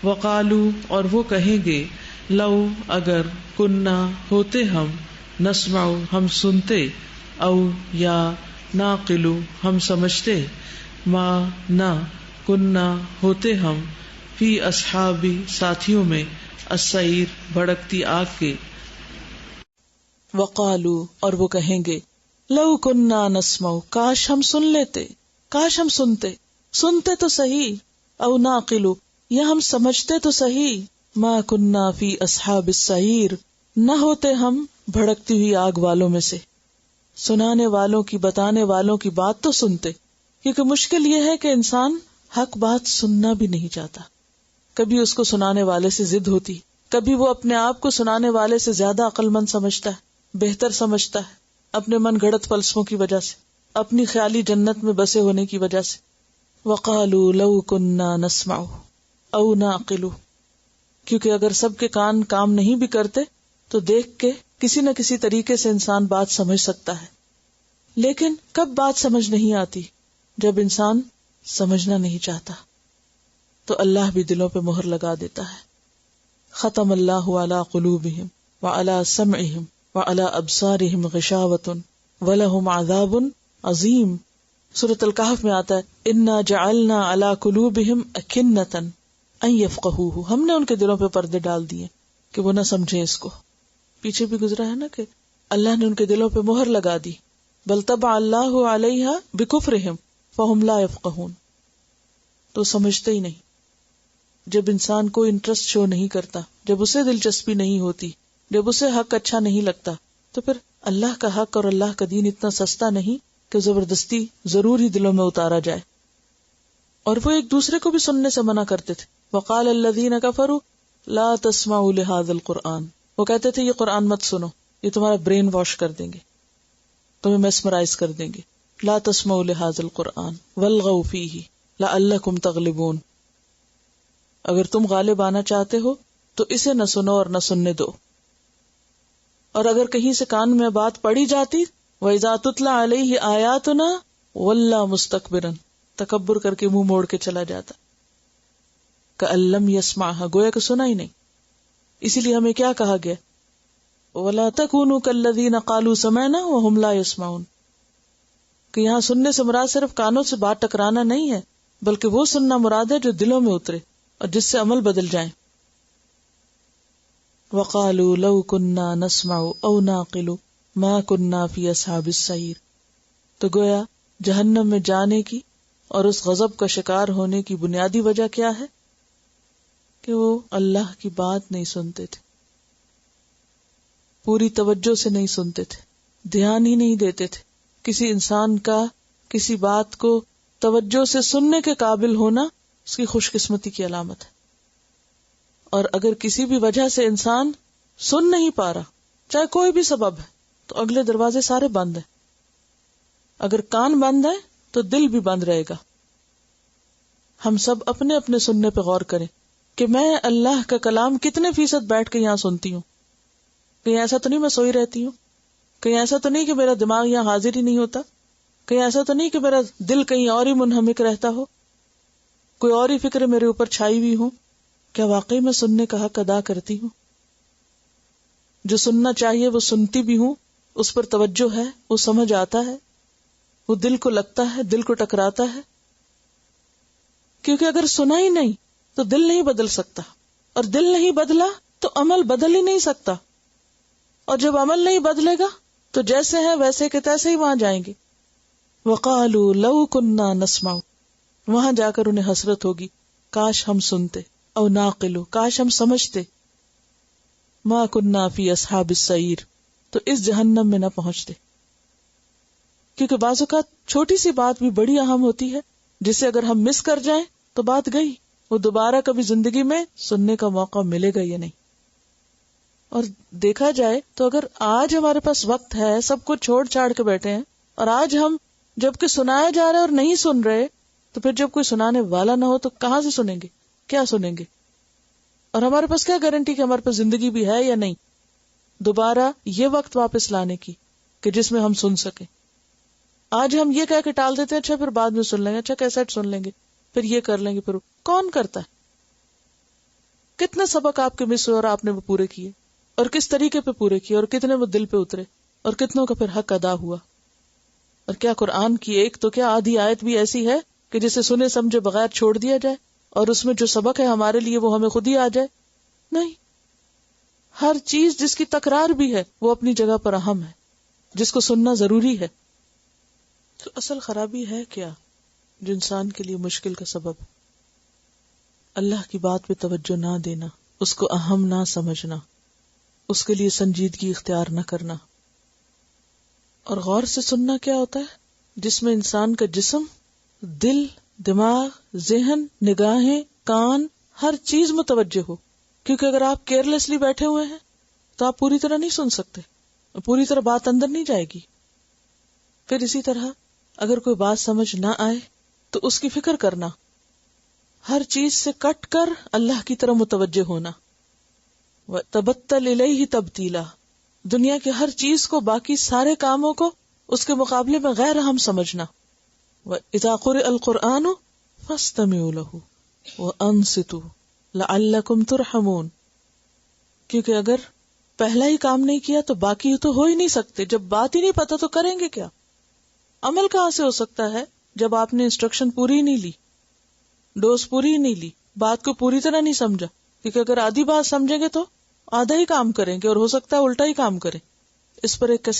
وقالو اور وہ کہیں گے لو اگر کننا ہوتے ہم نسمع ہم سنتے او یا ناقلو ہم سمجھتے ما نہ کننا ہوتے ہم فی اصحابی ساتھیوں میں السعیر بھڑکتی آگ کے. وقالو اور وہ کہیں گے لو کننا نسمع کاش ہم سن لیتے، کاش ہم سنتے تو صحیح، او ناقلو یا ہم سمجھتے تو صحیح، ما کننا فی اصحاب السعیر نہ ہوتے ہم بھڑکتی ہوئی آگ والوں میں سے. سنانے والوں کی بتانے والوں کی بات تو سنتے، کیونکہ مشکل یہ ہے کہ انسان حق بات سننا بھی نہیں چاہتا. کبھی اس کو سنانے والے سے ضد ہوتی، کبھی وہ اپنے آپ کو سنانے والے سے زیادہ عقل مند سمجھتا ہے، بہتر سمجھتا ہے، اپنے من گھڑت فلسفوں کی وجہ سے، اپنی خیالی جنت میں بسے ہونے کی وجہ سے. وقالوا لو كنا نسمع او نعقل، کیونکہ اگر سب کے کان کام نہیں بھی کرتے تو دیکھ کے کسی نہ کسی طریقے سے انسان بات سمجھ سکتا ہے. لیکن کب بات سمجھ نہیں آتی؟ جب انسان سمجھنا نہیں چاہتا تو اللہ بھی دلوں پہ مہر لگا دیتا ہے. ختم اللہ علی قلوبہم وعلی سمعہم وعلی ابصارہم غشاوۃ ولہم عذاب عظیم. سورۃ الکہف میں آتا ہے انا جعلنا علی قلوبہم اکنۃ ان یفقہوہ، ہم نے ان کے دلوں پہ پردے ڈال دیے کہ وہ نہ سمجھیں اس کو. پیچھے بھی گزرا ہے نا کہ اللہ نے ان کے دلوں پہ مہر لگا دی. بل طبع اللہ علیہا بکفرہم فہم لا یفقہون، تو سمجھتے ہی نہیں. جب انسان کو انٹرسٹ شو نہیں کرتا، جب اسے دلچسپی نہیں ہوتی، جب اسے حق اچھا نہیں لگتا، تو پھر اللہ کا حق اور اللہ کا دین اتنا سستا نہیں کہ زبردستی ضرور ہی دلوں میں اتارا جائے. اور وہ ایک دوسرے کو بھی سننے سے منع کرتے تھے. وقال الذین کفروا لا تسمعوا لهذا القرآن، وہ کہتے تھے یہ قرآن مت سنو، یہ تمہارا برین واش کر دیں گے، تمہیں میسمرائز کر دیں گے. لا تسمعوا لهذا القرآن والغوا فیہ لعلکم تغلبون، اگر تم غالب آنا چاہتے ہو تو اسے نہ سنو اور نہ سننے دو. اور اگر کہیں سے کان میں بات پڑی جاتی وَإِذَا تُتْلَى عَلَيْهِ آيَاتُنَا وَلَّى مُسْتَكْبِرًا، تکبر کر کے منہ موڑ کے چلا جاتا. كَأَن لَّمْ يَسْمَعْهَا، گویا کہ سنا ہی نہیں. اسی لیے ہمیں کیا کہا گیا وَلَا تَكُونُوا كَالَّذِينَ قَالُوا سَمِعْنَا وَهُمْ لَا يَسْمَعُونَ، کہ یہاں سننے سے مراد صرف کانوں سے بات ٹکرانا نہیں ہے، بلکہ وہ سننا مراد ہے جو دلوں میں اترے اور جس سے عمل بدل جائیں. وَقَالُوا لَوْ كُنَّا نَسْمَعُ أَوْ نَعْقِلُ مَا كُنَّا فِي أَصْحَابِ السَّعِيرِ، تو گویا جہنم میں جانے کی اور اس غضب کا شکار ہونے کی بنیادی وجہ کیا ہے کہ وہ اللہ کی بات نہیں سنتے تھے، پوری توجہ سے نہیں سنتے تھے، دھیان ہی نہیں دیتے تھے. کسی انسان کا کسی بات کو توجہ سے سننے کے قابل ہونا اس کی خوش قسمتی کی علامت ہے. اور اگر کسی بھی وجہ سے انسان سن نہیں پا رہا، چاہے کوئی بھی سبب ہے، تو اگلے دروازے سارے بند ہیں. اگر کان بند ہے تو دل بھی بند رہے گا. ہم سب اپنے اپنے سننے پہ غور کریں کہ میں اللہ کا کلام کتنے فیصد بیٹھ کے یہاں سنتی ہوں. کہیں ایسا تو نہیں میں سوئی رہتی ہوں، کہیں ایسا تو نہیں کہ میرا دماغ یہاں حاضر ہی نہیں ہوتا، کہیں ایسا تو نہیں کہ میرا دل کہیں اور ہی منہمک رہتا ہو، کوئی اور ہی فکر میرے اوپر چھائی ہوئی ہو. کیا واقعی میں سننے کا حق ادا کرتی ہوں؟ جو سننا چاہیے وہ سنتی بھی ہوں، اس پر توجہ ہے، وہ سمجھ آتا ہے، وہ دل کو لگتا ہے، دل کو ٹکراتا ہے. کیونکہ اگر سنا ہی نہیں تو دل نہیں بدل سکتا، اور دل نہیں بدلا تو عمل بدل ہی نہیں سکتا، اور جب عمل نہیں بدلے گا تو جیسے ہیں ویسے کے تیسے ہی وہاں جائیں گے. وَقَالُوا لَوْ كُنَّا نَسْمَعُ، وہاں جا کر انہیں حسرت ہوگی کاش ہم سنتے، او ناقلو کاش ہم سمجھتے، ما کننا فی اصحاب السعیر، تو اس جہنم میں نہ پہنچتے. کیونکہ بعض اوقات چھوٹی سی بات بھی بڑی اہم ہوتی ہے، جسے اگر ہم مس کر جائیں تو بات گئی، وہ دوبارہ کبھی زندگی میں سننے کا موقع ملے گا یا نہیں. اور دیکھا جائے تو اگر آج ہمارے پاس وقت ہے، سب کو چھوڑ چھاڑ کے بیٹھے ہیں، اور آج ہم جبکہ سنایا جا رہا ہے اور نہیں سن رہے، تو پھر جب کوئی سنانے والا نہ ہو تو کہاں سے سنیں گے، کیا سنیں گے؟ اور ہمارے پاس کیا گارنٹی کہ ہمارے پاس زندگی بھی ہے یا نہیں دوبارہ یہ وقت واپس لانے کی کہ جس میں ہم سن سکیں. آج ہم یہ کہہ کے ٹال دیتے ہیں اچھا پھر بعد میں سن لیں گے، اچھا کیسٹ سن لیں گے، پھر یہ کر لیں گے. پھر کون کرتا ہے؟ کتنے سبق آپ کے مس ہوئے اور آپ نے وہ پورے کیے، اور کس طریقے پہ پورے کیے، اور کتنے وہ دل پہ اترے، اور کتنوں کا پھر حق ادا ہوا. اور کیا قرآن کی ایک تو کیا آدھی آیت بھی ایسی ہے کہ جسے سنے سمجھے بغیر چھوڑ دیا جائے اور اس میں جو سبق ہے ہمارے لیے وہ ہمیں خود ہی آ جائے؟ نہیں. ہر چیز جس کی تکرار بھی ہے وہ اپنی جگہ پر اہم ہے، جس کو سننا ضروری ہے. تو اصل خرابی ہے کیا جو انسان کے لیے مشکل کا سبب؟ اللہ کی بات پہ توجہ نہ دینا، اس کو اہم نہ سمجھنا، اس کے لیے سنجیدگی اختیار نہ کرنا. اور غور سے سننا کیا ہوتا ہے؟ جس میں انسان کا جسم، دل، دماغ، ذہن، نگاہیں، کان، ہر چیز متوجہ ہو. کیونکہ اگر آپ کیئرلیسلی بیٹھے ہوئے ہیں تو آپ پوری طرح نہیں سن سکتے، پوری طرح بات اندر نہیں جائے گی. پھر اسی طرح اگر کوئی بات سمجھ نہ آئے تو اس کی فکر کرنا، ہر چیز سے کٹ کر اللہ کی طرح متوجہ ہونا. وَتَبَتَّلْ إِلَيْهِ تَبْتِيلًا، دنیا کی ہر چیز کو، باقی سارے کاموں کو اس کے مقابلے میں غیر اہم سمجھنا. وَإِذَا قُرِئَ الْقُرْآنُ فَاسْتَمِعُوا لَهُ وَأَنصِتُوا لَعَلَّكُمْ تُرْحَمُونَ. کیونکہ اگر پہلا ہی کام نہیں کیا تو باقی تو ہو ہی نہیں سکتے. جب بات ہی نہیں پتا تو کریں گے کیا؟ عمل کہاں سے ہو سکتا ہے جب آپ نے انسٹرکشن پوری ہی نہیں لی، ڈوز پوری ہی نہیں لی، بات کو پوری طرح نہیں سمجھا؟ کیونکہ اگر آدھی بات سمجھیں گے تو آدھا ہی کام کریں گے اور ہو سکتا ہے الٹا ہی کام کریں. اس پر ایک کیسٹ